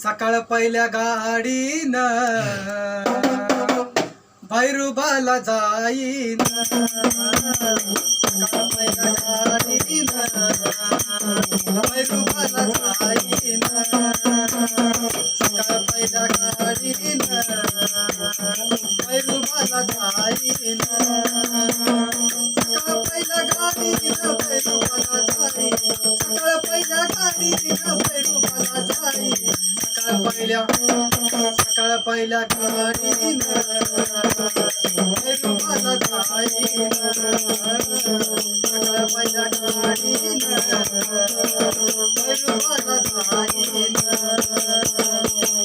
सकाळ पहिल्या गाडीनं भैरुबाला जाईन. सकाळ पहिल्या गाडीनं भैरुबाला जाईन. सकाळ पहिल्या गाडीनं भैरुबाला जाईन. सकाळ पहिल्या गाडीनं भैरुबाला जाईन. सकाळ पहिल्या गाडीनं भैरुबाला जाईन. सकाळ पहिल्या गाडीनं भैरुबाला जाईन. सकाळ पहिल्या गाडीनं भैरुबाला जाईन.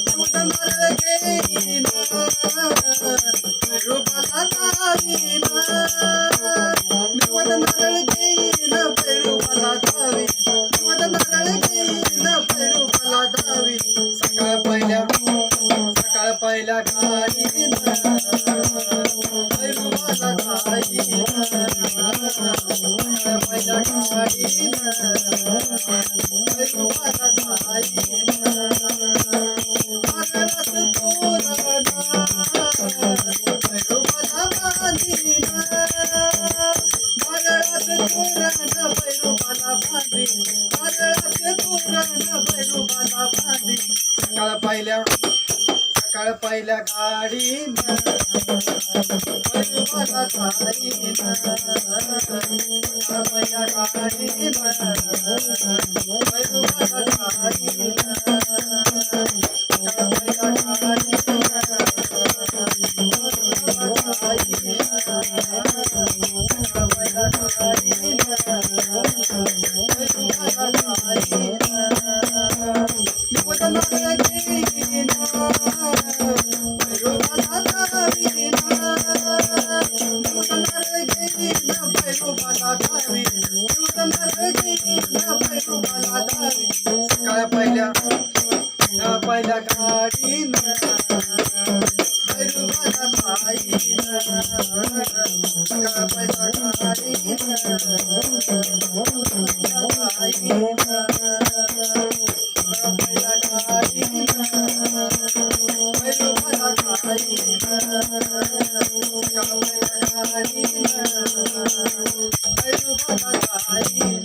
निवडून नारळ घेईन भैरुबाला जाईन. निवडून नारळ घेईन भैरुबाला जाईन. निवडून नारळ घेईन भैरुबाला जाईन. सकाळ पहिल्या गाडीनं भैरुबाला जाईन. सकाळ पहिल्या गाडीनं भैरुबाला जाईन. नारळात तोरण भैरुबाला बांधीन. नारळात तोरण भैरुबाला बांधीन. नारळात तोरण भैरुबाला बांधीन. सकाळ पहिल्या गाडीनं भैरुबाला जाईन. सकाळ पहिल्या गाडीनं भैरुबाला जाईन. सकाळ पहिल्या गाडीनं भैरुबाला जाईन. सकाळ पहिल्या गाडीनं भैरुबाला जाईन. निवडून नारळ घेईन भैरुबाला जाईन. निवडून नारळ घेईन भैरुबाला जाईन. निवडून नारळ घेईन भैरुबाला जाईन. सकाळ पहिल्या गाडीनं भैरुबाला जाईन. सकाळ पहिल्या गाडीनं भैरुबाला जाईन. पहिल्या गाडीनं भैरुबाला जाईन. सकाळ पहिल्या गाडीनं भैरुबाला जाईन.